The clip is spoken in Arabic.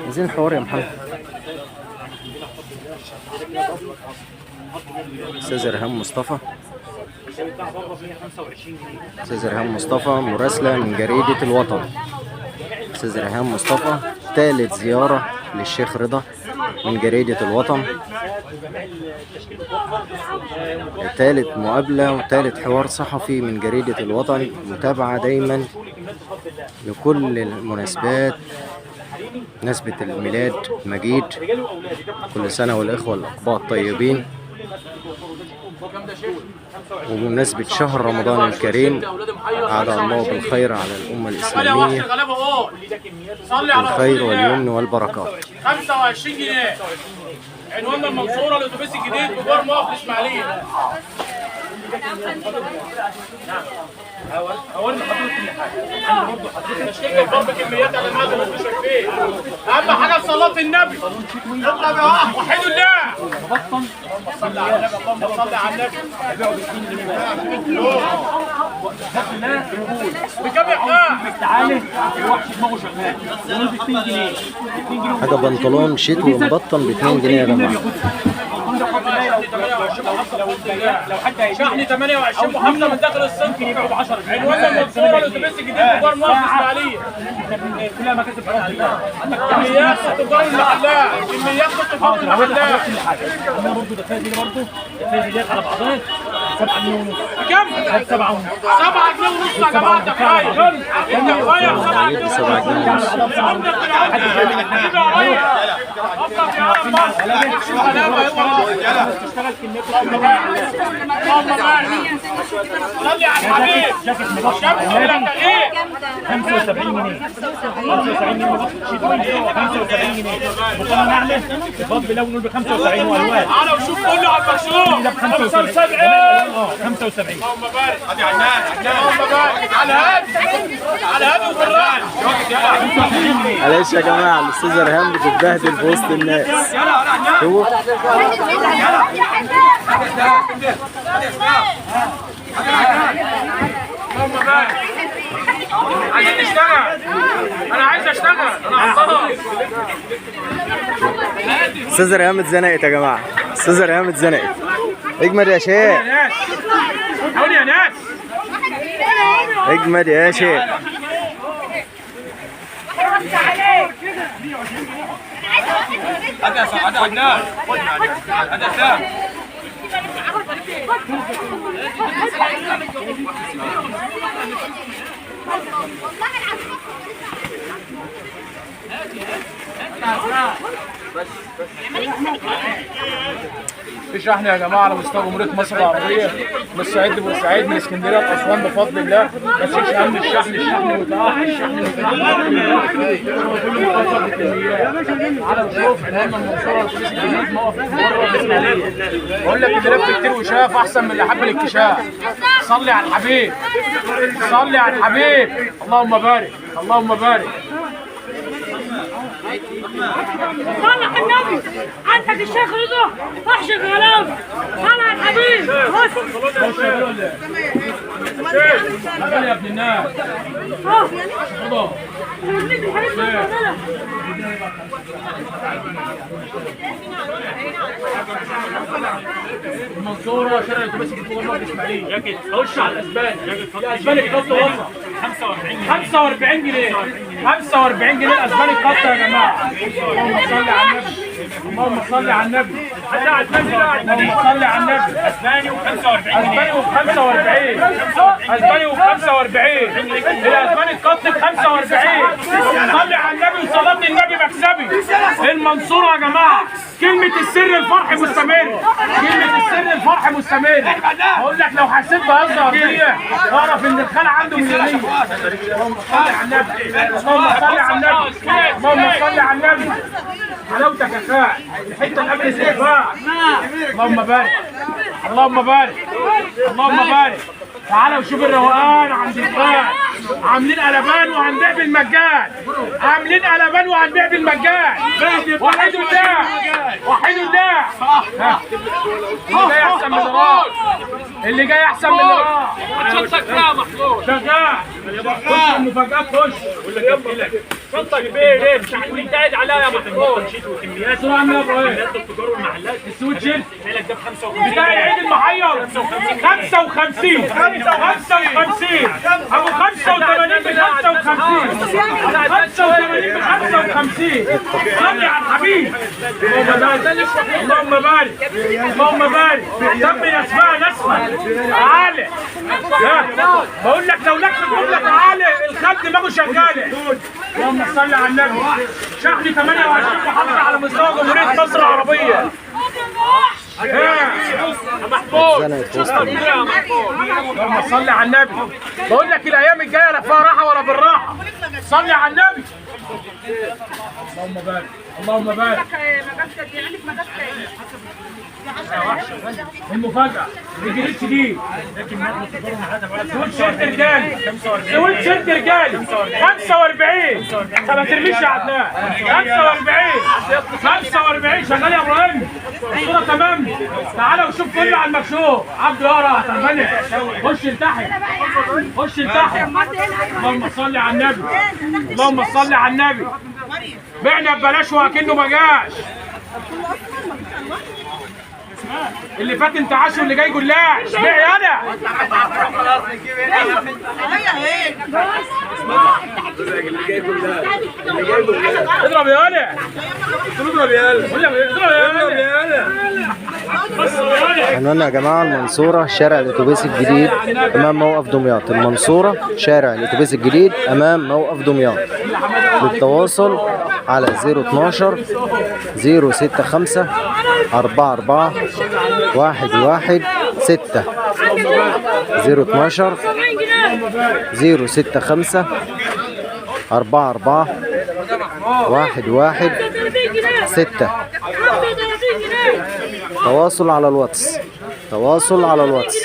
عايزين الحوار يا محمد. استاذ ريهام مصطفى، استاذ ريهام مصطفى مراسلة من جريدة الوطن. استاذ ريهام مصطفى ثالث زيارة للشيخ رضا من جريدة الوطن، ثالث مقابلة وثالث حوار صحفي من جريدة الوطن. متابعة دايما لكل المناسبات، مناسبة الميلاد المجيد، كل سنة والإخوة الأقباط طيبين، وبمناسبة شهر رمضان الكريم أعاد الله بالخير على الأمة الإسلامية، بالخير واليمن والبركات. 25 جنيه عنوان المنصورة الأتوبيس الجديد بجوار موقف الإسماعيلية. أول حضرتك كل حاجة أنا برضه حضرتك تشكيل برضه كميات على المعدة اللي أنتوا شايفين. أهم حاجة صلاة النبي. وحيد الله. بطل صلي على النبي، اللهم صل على النبي. بيبيعوا ب 2 جنيه. بكام يا حاج؟ تعالى الوحش دماغه شغال. يقول ب 2 جنيه. 2 جنيه. حاجة بنطلون شتوي مبطن ب 2 جنيه يا جماعة. لو حد شحن 28 محافظه من داخل الصنف يبيعوا ب 10 جنيه. عنوان المنصوره الاتوبيس الجديد بجوار موقف الاسماعيليه. كلها مكاتب كميات تجار المحلات، كميات تجار المحلات. انا برضه دفايه دي برضه دفايه دي على بعضها 7 جنيه ونص. كم؟ 7 ونص. 7 جنيه ونص يا جماعه دفايه. دفايه 7 جنيه ونص. 7 جنيه ونص. تشتغل كمية صلي على الحبيب. جاكيت مبطن ايه؟ 75 جنيه. 75 جنيه شتوي 75 جنيه. بطلنا نعمل الباب لو نقول ب 75 والوان. تعالى وشوف كله على المكشوف. ده ب 75. 75. اللهم بارك. ادي عدنان اللهم بارك. على هادي وفران. معلش يا جماعة الأستاذة ريهام بتتبهدل في وسط الناس. شوفوا اللهم بارك. عايزين نشتغل. انا عايز اشتغل. انا عطلان. أستاذة ريهام اتزنقت يا جماعة. أستاذة ريهام اتزنقت. اجمد يا شيخ. حاول يا ناس. اجمد يا شيخ. هذا عدنان. هذا سام. في شحن يا جماعه على مستوى جمهوريه مصر العربيه، من الصعيد لبورسعيد، من اسكندريه لاسوان بفضل الله. ما تشيلش هم الشحن، الشحن متاح، الشحن متاح. على شوف عنوان المنصوره الاتوبيس الجديد موقف الاسماعيليه. بقول لك اللي لف كتير وشاف احسن من اللي حب الاكتشاف. صلي على الحبيب. صلي على الحبيب. اللهم بارك. اللهم بارك. صلى على النبي. عندك الشيخ رضا وحش الغلاب. صلى على الحبيب. يا ابن الناس. رضا. المنصورة شارع الاتوبيس الجديد جوه موقف الاسماعيلية. خش على الاسباني. الاسباني بيحط وصل 45 جنيه. 45 جنيه الاسباني القط يا جماعة. اللهم صل على النبي. اللهم صل على النبي. اللهم صل على النبي. اسباني و45 جنيه. اسباني و45. اسباني و45. الاسباني القط ب 45. صلي على النبي وصلاة النبي مكسبي. المنصورة يا جماعة كلمة السر الفرح مستمر. كلمة السر الفرح مستمر. بقول لك لو حسيت بهزر فيا اعرف ان الخلع عنده مليونية. اللهم صل على النبي. اللهم صل على النبي. اللهم صل على النبي. حلاوتك يا خال. الحتة اللي قبل الاستغفار. اللهم بارك. اللهم بارك. اللهم بارك. تعالى وشوف الروقان عند الخال. عاملين قلبان وهنبيع بالمجان. عاملين قلبان وهنبيع بالمجان. وحيد الله. وحيد الله. اللي جاي احسن من اللي راح. اللي جاي احسن من اللي راح. شغال. خش المفاجآت خش. شنطة كبيرة ليه؟ مش انت قاعد عليها يا محمود. كميات بسرعة يا ابراهيم. التجار والمحلات. السويت شيرت لك ده ب 55. بتاع العيد المحير 55 ابو 85 ب 55 ب 55. صلي على الحبيب. اللهم بارك اللهم بارك. سمي اسماء تعالى. بقول لك لو لك في الجمله تعالى الخد دماغه شغاله. اللهم صل على النبي. شحن 28 محافظه على مستوى جمهوريه مصر العربيه. محمود اللهم صل على النبي. بقول لك الايام الجايه لا فيها راحه ولا بالراحه. صلي على النبي. اللهم بارك اللهم بارك. المفاجأة الجديد شديد. سويت شيرت رجالي. سويت شيرت رجالي 45. طب ما ترميش يا عدنان. 45 شغال يا ابراهيم. الصورة تمام. تعالى وشوف كله على المكشوف. عبد يارا تعبان. خش التحت خش التحت. اللهم صل على النبي اللهم صل على النبي. بعنا ببلاش وأكنه ما جاش. اللي فات انتعاش واللي جاي جلاش. بيعي انا. اضرب يا انا. اضرب يا انا. عنواننا يا جماعة المنصورة شارع الأتوبيس الجديد أمام موقف دمياط. المنصورة شارع الأتوبيس الجديد أمام موقف دمياط. للتواصل على 012 065 44 116 012 065 44 116. تواصل على الواتس. تواصل على الواتس.